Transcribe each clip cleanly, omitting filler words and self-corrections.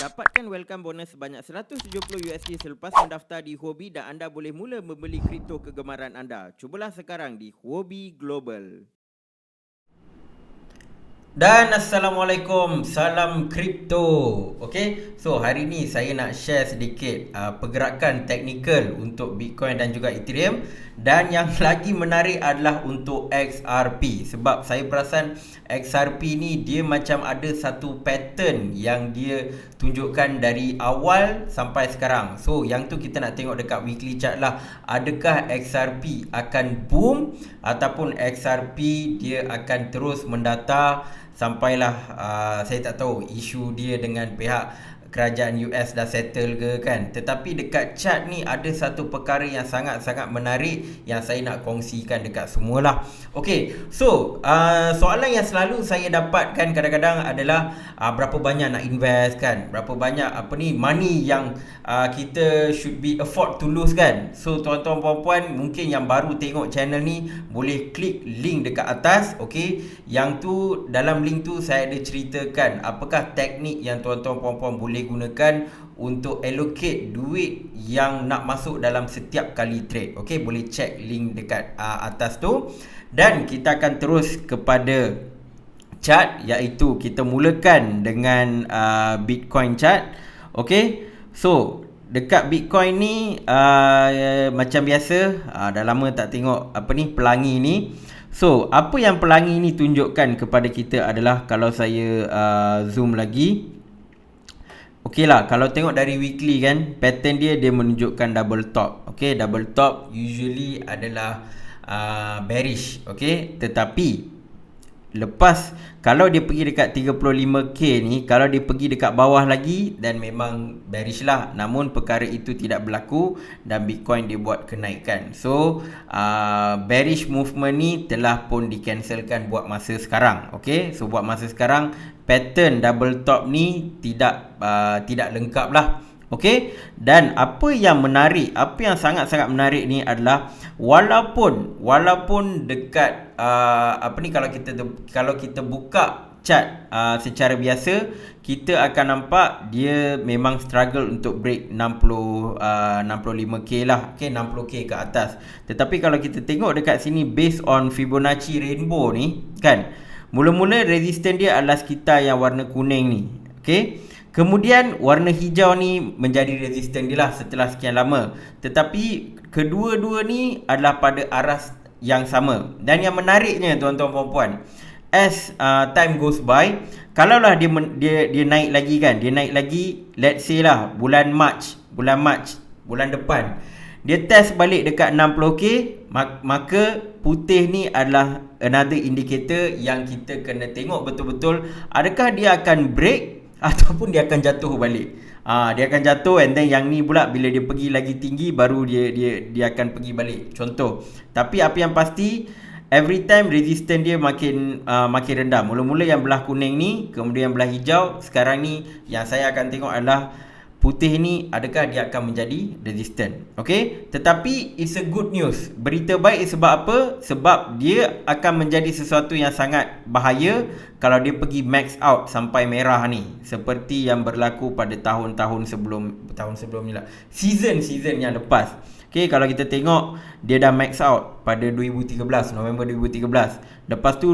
Dapatkan welcome bonus sebanyak $170 selepas mendaftar di Huobi dan anda boleh mula membeli kripto kegemaran anda. Cubalah sekarang di Huobi Global. Dan Assalamualaikum, salam kripto. Okay, so hari ni saya nak share sedikit pergerakan teknikal untuk Bitcoin dan juga Ethereum. Dan yang lagi menarik adalah untuk XRP. Sebab saya perasan XRP ni dia macam ada satu pattern yang dia tunjukkan dari awal sampai sekarang. So yang tu kita nak tengok dekat weekly chart lah. Adakah XRP akan boom ataupun XRP dia akan terus mendata sampailah saya tak tahu isu dia dengan pihak kerajaan US dah settle ke kan. Tetapi dekat chart ni ada satu perkara yang sangat-sangat menarik yang saya nak kongsikan dekat semualah. Okay, so soalan yang selalu saya dapatkan kadang-kadang adalah berapa banyak nak invest kan, berapa banyak money yang kita should be afford to lose kan. So tuan-tuan puan-puan mungkin yang baru tengok channel ni boleh klik link dekat atas. Okay, yang tu dalam link tu saya ada ceritakan apakah teknik yang tuan-tuan puan-puan boleh gunakan untuk allocate duit yang nak masuk dalam setiap kali trade. Okey, boleh check link dekat atas tu. Dan kita akan terus kepada chart, iaitu kita mulakan dengan Bitcoin chart. Okey, so dekat Bitcoin ni macam biasa dah lama tak tengok pelangi ni. So apa yang pelangi ni tunjukkan kepada kita adalah, kalau saya zoom lagi, okey lah, kalau tengok dari weekly kan, pattern dia menunjukkan double top. Okey, double top usually adalah bearish. Okey, tetapi lepas kalau dia pergi dekat 35k ni, kalau dia pergi dekat bawah lagi, dan memang bearish lah. Namun perkara itu tidak berlaku dan Bitcoin dia buat kenaikan. So bearish movement ni telah pun dicancelkan buat masa sekarang. Okey, so buat masa sekarang pattern double top ni tidak lengkap lah. Okey, dan apa yang menarik, apa yang sangat-sangat menarik ni adalah walaupun dekat kalau kita buka chart secara biasa, kita akan nampak dia memang struggle untuk break 65k lah. Okey, 60k ke atas. Tetapi kalau kita tengok dekat sini based on Fibonacci rainbow ni kan, mula-mula resistance dia adalah sekitar yang warna kuning ni. Okey, kemudian warna hijau ni menjadi resistance dia lah setelah sekian lama. Tetapi kedua-dua ni adalah pada arah yang sama. Dan yang menariknya tuan-tuan puan-puan, as time goes by, kalaulah dia naik lagi kan, dia naik lagi, let's say lah bulan March, bulan depan, dia test balik dekat 60k, maka putih ni adalah another indicator yang kita kena tengok betul-betul adakah dia akan break ataupun dia akan jatuh balik. Dia akan jatuh, and then yang ni pula bila dia pergi lagi tinggi baru dia akan pergi balik. Contoh. Tapi apa yang pasti, every time resistance dia makin rendah. Mula-mula yang belah kuning ni, kemudian belah hijau, sekarang ni yang saya akan tengok adalah putih ni, adakah dia akan menjadi resistant. Okey, tetapi it's a good news. Berita baik sebab apa? Sebab dia akan menjadi sesuatu yang sangat bahaya kalau dia pergi max out sampai merah ni, seperti yang berlaku pada tahun sebelum ni lah, season yang lepas. Okey, kalau kita tengok dia dah max out pada 2013, November 2013. Lepas tu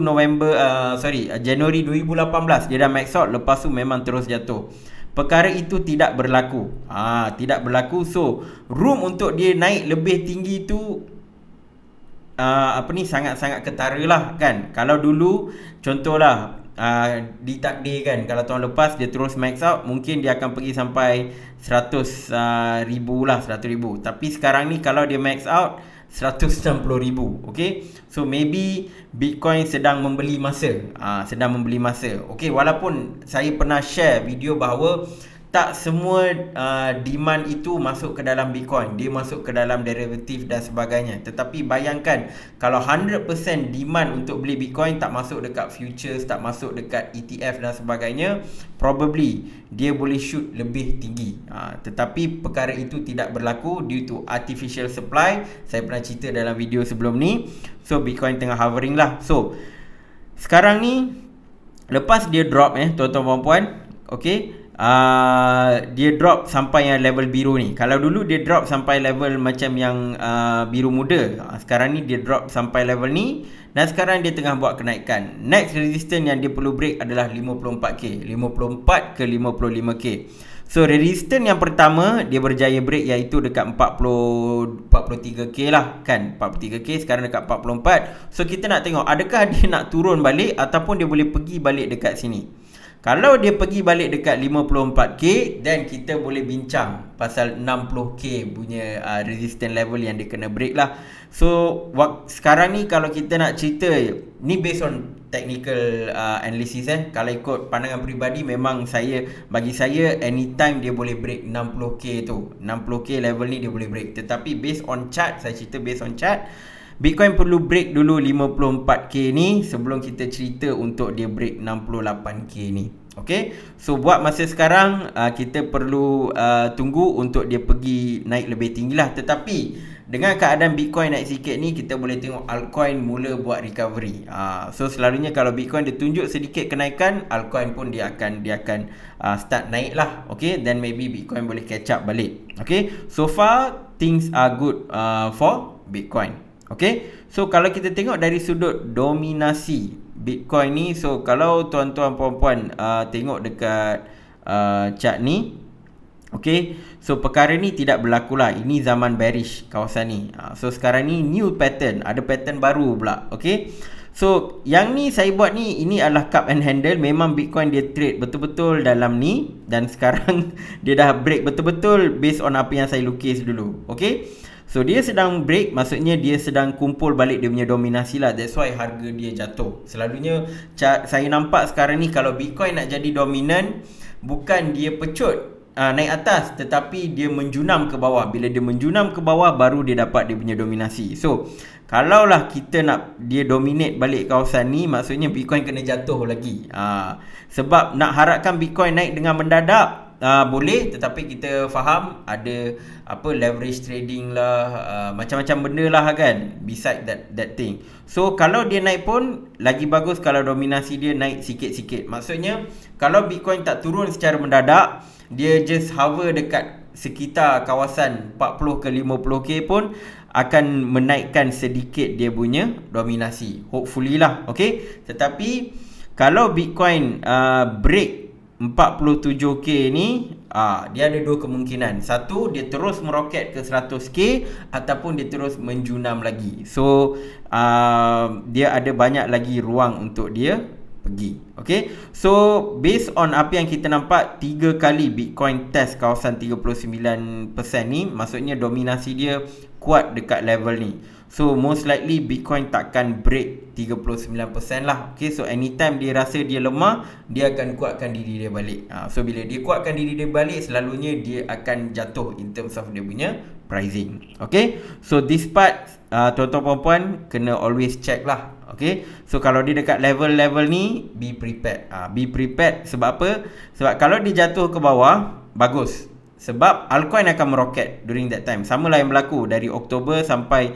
Januari 2018 dia dah max out, lepas tu memang terus jatuh. Perkara itu tidak berlaku. Tidak berlaku. So room untuk dia naik lebih tinggi tu sangat-sangat ketara lah kan. Kalau dulu contohlah ditakdirkan kalau tahun lepas dia terus max out, mungkin dia akan pergi sampai 100,000 lah, 100,000. Tapi sekarang ni kalau dia max out 160,000. Okay, so maybe Bitcoin sedang membeli masa. Okay, walaupun saya pernah share video bahawa tak semua demand itu masuk ke dalam Bitcoin, dia masuk ke dalam derivatif dan sebagainya. Tetapi bayangkan kalau 100% demand untuk beli Bitcoin tak masuk dekat futures, tak masuk dekat ETF dan sebagainya, probably dia boleh shoot lebih tinggi. Tetapi perkara itu tidak berlaku due to artificial supply. Saya pernah cerita dalam video sebelum ni. So Bitcoin tengah hovering lah. So sekarang ni lepas dia drop tuan-tuan puan-puan, okay, dia drop sampai yang level biru ni. Kalau dulu dia drop sampai level macam yang biru muda, sekarang ni dia drop sampai level ni, dan sekarang dia tengah buat kenaikan. Next resistance yang dia perlu break adalah 54k, 54 ke 55k. So resistance yang pertama dia berjaya break, iaitu dekat 43k lah kan, 43k, sekarang dekat 44. So kita nak tengok adakah dia nak turun balik ataupun dia boleh pergi balik dekat sini. Kalau dia pergi balik dekat 54k, then kita boleh bincang pasal 60k punya resistance level yang dia kena break lah. So sekarang ni kalau kita nak cerita, ni based on technical analysis Kalau ikut pandangan peribadi, memang bagi saya anytime dia boleh break 60k tu, 60k level ni dia boleh break. Tetapi based on chart, saya cerita based on chart, Bitcoin perlu break dulu 54k ni sebelum kita cerita untuk dia break 68k ni. Okay, so buat masa sekarang kita perlu tunggu untuk dia pergi naik lebih tinggi lah. Tetapi dengan keadaan Bitcoin naik sikit ni, kita boleh tengok altcoin mula buat recovery. So selalunya kalau Bitcoin dia tunjuk sedikit kenaikan, altcoin pun dia akan start naik lah. Okay, then maybe Bitcoin boleh catch up balik. Okay, so far things are good for Bitcoin. Okay, so kalau kita tengok dari sudut dominasi Bitcoin ni, so kalau tuan-tuan puan-puan tengok dekat chart ni, okay, so perkara ni tidak berlaku lah. Ini zaman bearish kawasan ni. So sekarang ni new pattern, ada pattern baru pula. Okay, so yang ni saya buat ni, ini adalah cup and handle. Memang Bitcoin dia trade betul-betul dalam ni, dan sekarang dia dah break betul-betul based on apa yang saya lukis dulu. Okay, so dia sedang break, maksudnya dia sedang kumpul balik dia punya dominasi lah. That's why harga dia jatuh. Selalunya saya nampak sekarang ni kalau Bitcoin nak jadi dominan, bukan dia pecut naik atas, tetapi dia menjunam ke bawah. Bila dia menjunam ke bawah, baru dia dapat dia punya dominasi. So kalaulah kita nak dia dominate balik kawasan ni, maksudnya Bitcoin kena jatuh lagi. Sebab nak harapkan Bitcoin naik dengan mendadak, boleh, tetapi kita faham ada leverage trading lah, macam-macam benda lah kan beside that thing. So kalau dia naik pun lagi bagus kalau dominasi dia naik sikit-sikit. Maksudnya kalau Bitcoin tak turun secara mendadak, dia just hover dekat sekitar kawasan 40 ke 50k pun akan menaikkan sedikit dia punya dominasi, hopefully lah. Okay, tetapi kalau Bitcoin break 47k ni, dia ada dua kemungkinan. Satu, dia terus meroket ke 100k, ataupun dia terus menjunam lagi. So dia ada banyak lagi ruang untuk dia pergi. Okay, so based on apa yang kita nampak, 3 kali Bitcoin test kawasan 39% ni, maksudnya dominasi dia kuat dekat level ni. So most likely Bitcoin takkan break 39% lah. Okay, so anytime dia rasa dia lemah, dia akan kuatkan diri dia balik. So bila dia kuatkan diri dia balik, selalunya dia akan jatuh in terms of dia punya pricing. Okay, so this part tuan-tuan puan-puan kena always check lah. Okay, so kalau dia dekat level-level ni, be prepared. Be prepared sebab apa? Sebab kalau dia jatuh ke bawah, bagus. Sebab altcoin akan meroket during that time. Sama lah yang berlaku dari Oktober sampai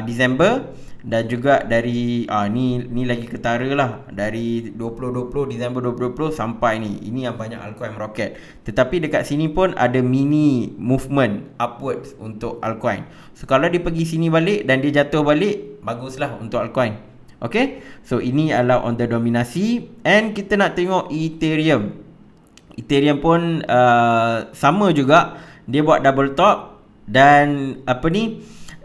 Disember, dan juga dari ni lagi ketara lah, dari 2020, Disember 2020 sampai ni. Ini yang banyak altcoin meroket. Tetapi dekat sini pun ada mini movement upwards untuk altcoin. So kalau dia pergi sini balik dan dia jatuh balik, baguslah untuk altcoin. Okay, so ini adalah on the dominasi. And kita nak tengok Ethereum. Ethereum pun sama juga, dia buat double top. Dan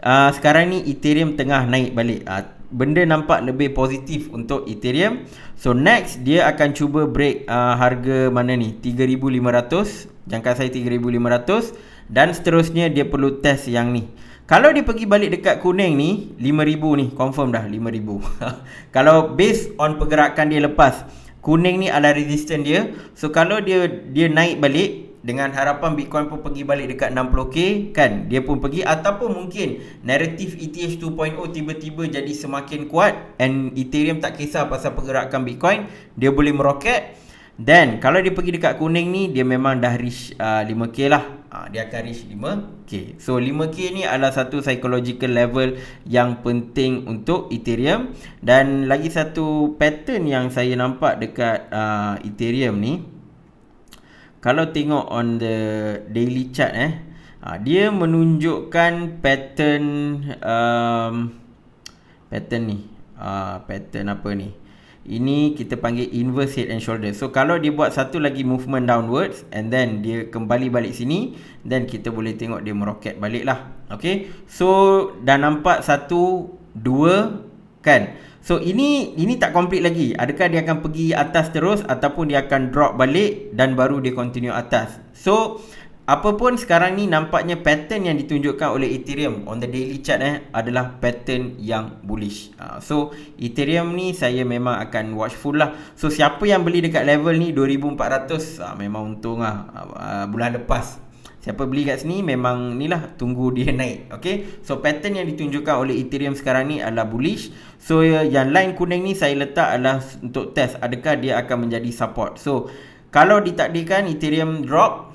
sekarang ni Ethereum tengah naik balik. Benda nampak lebih positif untuk Ethereum. So next dia akan cuba break harga mana ni, 3,500, jangka saya 3,500, dan seterusnya dia perlu test yang ni. Kalau dia pergi balik dekat kuning ni, 5,000 ni, confirm dah 5,000. Kalau based on pergerakan dia lepas, kuning ni adalah resistance dia. So kalau dia naik balik, dengan harapan Bitcoin pun pergi balik dekat 60k kan, dia pun pergi. Ataupun mungkin naratif ETH 2.0 tiba-tiba jadi semakin kuat, and Ethereum tak kisah pasal pergerakan Bitcoin, dia boleh meroket. Dan kalau dia pergi dekat kuning ni, dia memang dah reach 5k lah. Dia akan reach 5k. So 5k ni adalah satu psychological level yang penting untuk Ethereum. Dan lagi satu pattern yang saya nampak dekat Ethereum ni, kalau tengok on the daily chart dia menunjukkan pattern pattern ni. Pattern apa ni? Ini kita panggil inverse head and shoulder. So kalau dia buat satu lagi movement downwards and then dia kembali balik sini, then kita boleh tengok dia meroket balik lah. Okay, so dah nampak 1, 2 kan. So ini tak complete lagi. Adakah dia akan pergi atas terus ataupun dia akan drop balik dan baru dia continue atas. So apapun sekarang ni nampaknya pattern yang ditunjukkan oleh Ethereum on the daily chart adalah pattern yang bullish. So Ethereum ni saya memang akan watchful lah. So siapa yang beli dekat level ni 2400 memang untung lah. Bulan lepas siapa beli kat sini memang ni lah, tunggu dia naik. Okay, so pattern yang ditunjukkan oleh Ethereum sekarang ni adalah bullish. So yang line kuning ni saya letak adalah untuk test adakah dia akan menjadi support. So kalau ditakdirkan Ethereum drop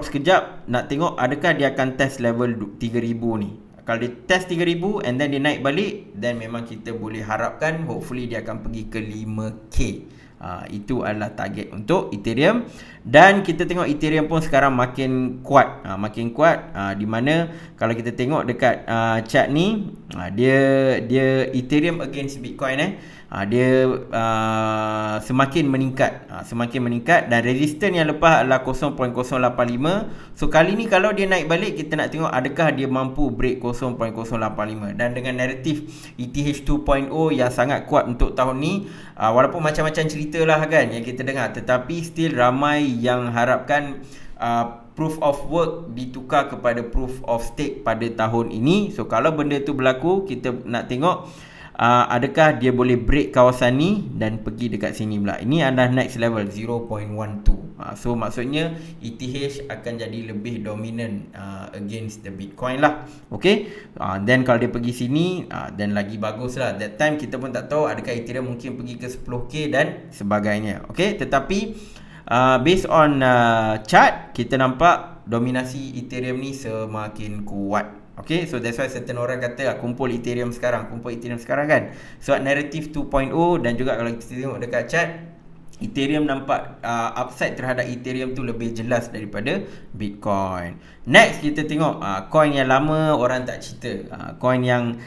sekejap, nak tengok adakah dia akan test level 3000 ni. Kalau dia test 3000 and then dia naik balik, then memang kita boleh harapkan hopefully dia akan pergi ke 5k. Itu adalah target untuk Ethereum. Dan kita tengok Ethereum pun sekarang makin kuat, di mana kalau kita tengok dekat chart ni, dia Ethereum against Bitcoin dia semakin meningkat dan resistance yang lepas adalah 0.085. So kali ni kalau dia naik balik, kita nak tengok adakah dia mampu break 0.085. Dan dengan naratif ETH 2.0 yang sangat kuat untuk tahun ni, walaupun macam-macam cerita lah kan yang kita dengar, tetapi still ramai yang harapkan proof of work ditukar kepada proof of stake pada tahun ini. So kalau benda tu berlaku, kita nak tengok adakah dia boleh break kawasan ni dan pergi dekat sini pula. Ini adalah next level 0.12. So maksudnya ETH akan jadi lebih dominant against the Bitcoin lah. Okay, then kalau dia pergi sini, then lagi bagus lah. That time kita pun tak tahu adakah Ethereum mungkin pergi ke 10k dan sebagainya. Okay, tetapi based on chart, kita nampak dominasi Ethereum ni semakin kuat. Okay, so that's why certain orang kata kumpul Ethereum sekarang kan. So narrative 2.0 dan juga kalau kita tengok dekat chart, Ethereum nampak upside terhadap Ethereum tu lebih jelas daripada Bitcoin. Next kita tengok coin yang lama orang tak cerita. Coin yang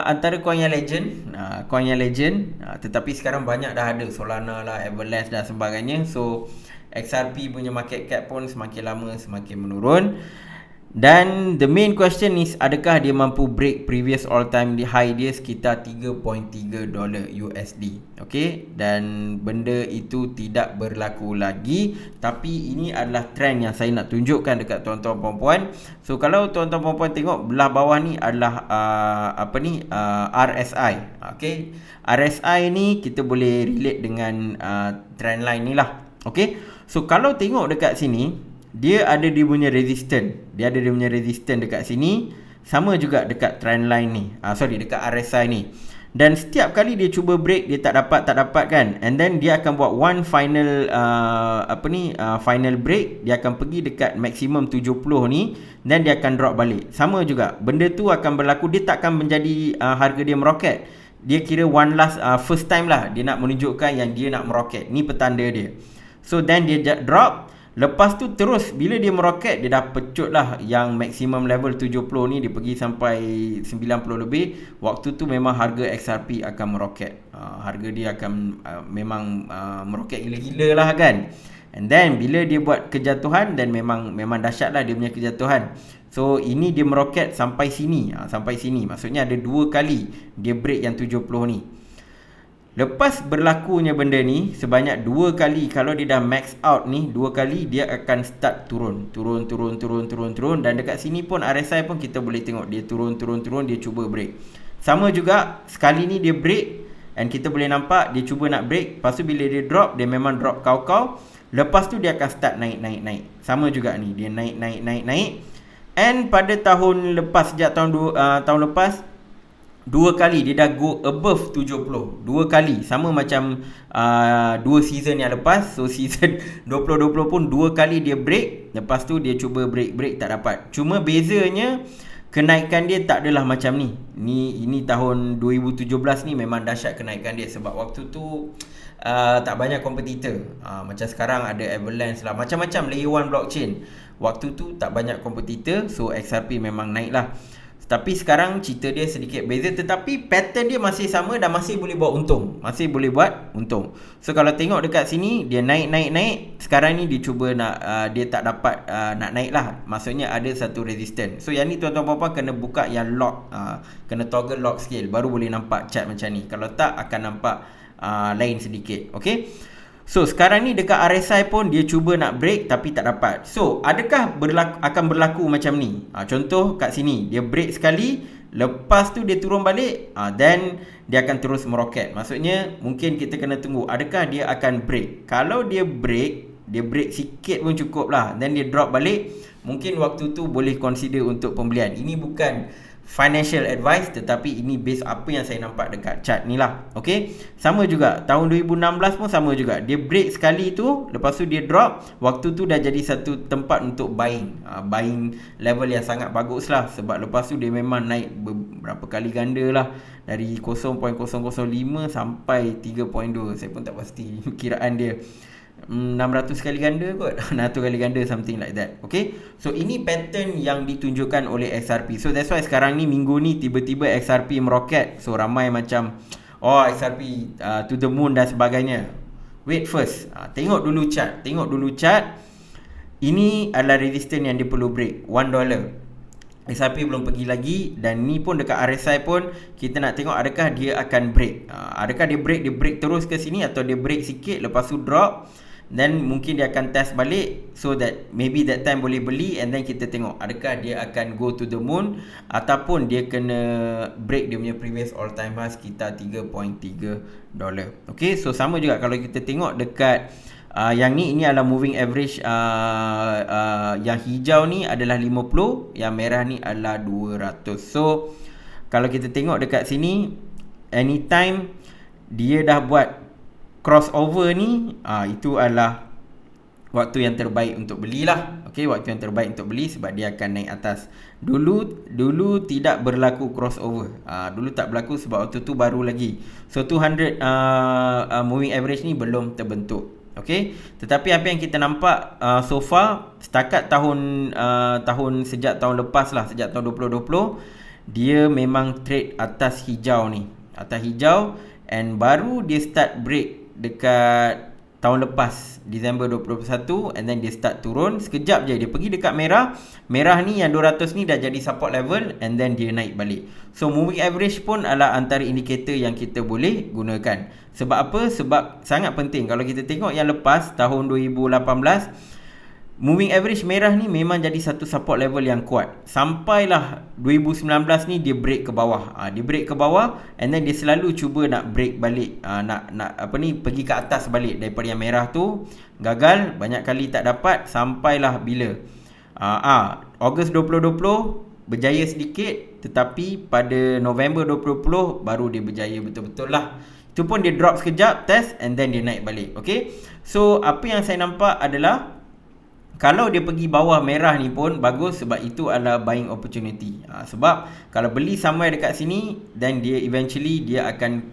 antara coin yang legend, tetapi sekarang banyak dah ada, Solana lah, Everlast dan sebagainya. So XRP punya market cap pun semakin lama semakin menurun. Dan the main question is adakah dia mampu break previous all time high dia sekitar $3.3 USD. Okay, dan benda itu tidak berlaku lagi, tapi ini adalah trend yang saya nak tunjukkan dekat tuan-tuan puan-puan. So kalau tuan-tuan puan-puan tengok belah bawah ni adalah RSI. Okay, RSI ni kita boleh relate dengan trend line ni lah. Okay, so kalau tengok dekat sini, dia ada dia punya resistance. Dekat sini. Sama juga dekat trend line ni. Dekat RSI ni. Dan setiap kali dia cuba break, dia tak dapat kan. And then dia akan buat one final final break. Dia akan pergi dekat maksimum 70 ni. Dan dia akan drop balik. Sama juga. Benda tu akan berlaku. Dia tak akan menjadi harga dia meroket. Dia kira one last first time lah. Dia nak menunjukkan yang dia nak meroket. Ni petanda dia. So then dia drop. Lepas tu terus bila dia meroket, dia dah pecut lah yang maksimum level 70 ni, dia pergi sampai 90 lebih. Waktu tu memang harga XRP akan meroket. Harga dia akan memang meroket gila-gila lah kan. And then bila dia buat kejatuhan, dan memang dahsyat lah dia punya kejatuhan. So ini dia meroket sampai sini. Maksudnya ada 2 kali dia break yang 70 ni. Lepas berlakunya benda ni sebanyak 2 kali, kalau dia dah max out ni 2 kali, dia akan start turun. Dan dekat sini pun RSI pun kita boleh tengok dia turun, dia cuba break. Sama juga sekali ni dia break and kita boleh nampak dia cuba nak break. Lepas tu bila dia drop, dia memang drop kau-kau. Lepas tu dia akan start naik. Sama juga ni, dia naik. And pada tahun lepas, sejak tahun lepas, 2 kali dia dah go above 70. 2 kali. Sama macam 2 season yang lepas. So season 2020 pun 2 kali dia break. Lepas tu dia cuba break tak dapat. Cuma bezanya kenaikan dia tak adalah macam ni. Ini tahun 2017 ni memang dahsyat kenaikan dia sebab waktu tu tak banyak kompetitor. Macam sekarang ada Avalanche lah, macam-macam layer 1 blockchain. Waktu tu tak banyak kompetitor, so XRP memang naik lah. Tapi sekarang cerita dia sedikit beza, tetapi pattern dia masih sama dan masih boleh buat untung. Masih boleh buat untung. So kalau tengok dekat sini, dia naik. Sekarang ni dia cuba nak, dia tak dapat nak naik lah. Maksudnya ada satu resistance. So yang ni tuan-tuan puan-puan kena buka yang lock, kena toggle lock scale, baru boleh nampak chart macam ni. Kalau tak akan nampak lain sedikit. Okay. So sekarang ni dekat RSI pun dia cuba nak break tapi tak dapat. So adakah akan berlaku macam ni? Contoh kat sini, dia break sekali, lepas tu dia turun balik, then dia akan terus meroket. Maksudnya mungkin kita kena tunggu adakah dia akan break. Kalau dia break sikit pun cukup lah, then dia drop balik, mungkin waktu tu boleh consider untuk pembelian. Ini bukan financial advice, tetapi ini base apa yang saya nampak dekat chart ni lah. Okay, sama juga tahun 2016 pun sama juga. Dia break sekali tu, lepas tu dia drop. Waktu tu dah jadi satu tempat untuk buying, buying level yang sangat bagus lah. Sebab lepas tu dia memang naik beberapa kali ganda lah, dari 0.005 sampai 3.2. Saya pun tak pasti kiraan dia, 600 kali ganda kot, 600 kali ganda, something like that. Okay, so ini pattern yang ditunjukkan oleh XRP. So that's why sekarang ni minggu ni tiba-tiba XRP meroket. So ramai macam XRP to the moon dan sebagainya. Wait first, tengok dulu chart. Ini adalah resistance yang dia perlu break, $1. XRP belum pergi lagi, dan ni pun dekat RSI pun kita nak tengok adakah dia akan break. Adakah dia break terus ke sini, atau dia break sikit lepas tu drop, then mungkin dia akan test balik, so that maybe that time boleh beli, and then kita tengok adakah dia akan go to the moon, ataupun dia kena break dia punya previous all time high sekitar $3.3. Okay, so sama juga kalau kita tengok dekat yang ini adalah moving average. Yang hijau ni adalah 50, yang merah ni adalah 200. So kalau kita tengok dekat sini, anytime dia dah buat crossover ni, itu adalah waktu yang terbaik untuk belilah. Okey, waktu yang terbaik untuk beli sebab dia akan naik atas. Dulu tidak berlaku crossover. Dulu tak berlaku sebab waktu tu baru lagi. So 200 moving average ni belum terbentuk. Okey, tetapi apa yang kita nampak so far setakat sejak tahun lepas lah, sejak tahun 2020, dia memang trade atas hijau ni, atas hijau, and baru dia start break dekat tahun lepas, Disember 2021, and then dia start turun sekejap je, dia pergi dekat merah ni, yang 200 ni dah jadi support level, and then dia naik balik. So moving average pun adalah antara indikator yang kita boleh gunakan. Sebab apa? Sebab sangat penting. Kalau kita tengok yang lepas tahun 2018, moving average merah ni memang jadi satu support level yang kuat. Sampailah 2019 ni dia break ke bawah. Dia break ke bawah, and then dia selalu cuba nak break balik, pergi ke atas balik daripada yang merah tu. Gagal, banyak kali tak dapat, sampailah bila Ogos 2020 berjaya sedikit, tetapi pada November 2020 baru dia berjaya betul-betul lah. Itu pun dia drop sekejap, test, and then dia naik balik. Okay, so apa yang saya nampak adalah kalau dia pergi bawah merah ni pun bagus, sebab itu adalah buying opportunity. Sebab kalau beli somewhere dekat sini, then dia eventually dia akan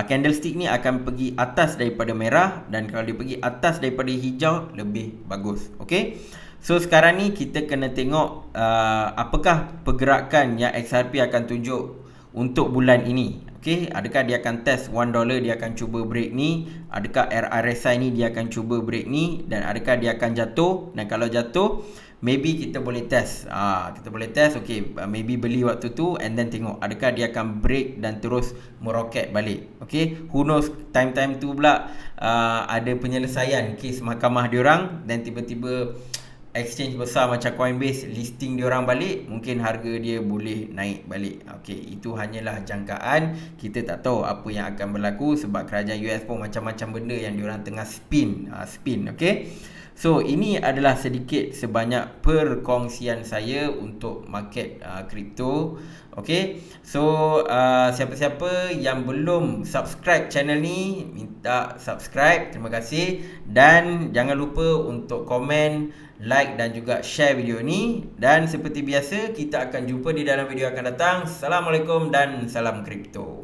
candlestick ni akan pergi atas daripada merah, dan kalau dia pergi atas daripada hijau lebih bagus. Okay, so sekarang ni kita kena tengok apakah pergerakan yang XRP akan tunjuk untuk bulan ini. Okay, adakah dia akan test $1, dia akan cuba break ni, adakah RSI ni dia akan cuba break ni, dan adakah dia akan jatuh. Dan kalau jatuh, maybe kita boleh test. Kita boleh test, okay, maybe beli waktu tu, and then tengok adakah dia akan break dan terus meroket balik. Okay, who knows, time-time tu pula ada penyelesaian kes mahkamah diorang, dan tiba-tiba exchange besar macam Coinbase listing diorang balik, mungkin harga dia boleh naik balik. Okey, itu hanyalah jangkaan. Kita tak tahu apa yang akan berlaku sebab kerajaan US pun macam-macam benda yang diorang tengah spin. Okey. So ini adalah sedikit sebanyak perkongsian saya untuk market kripto. Okay, so siapa-siapa yang belum subscribe channel ni, minta subscribe, terima kasih. Dan jangan lupa untuk komen, like dan juga share video ni. Dan seperti biasa, kita akan jumpa di dalam video akan datang. Assalamualaikum dan salam kripto.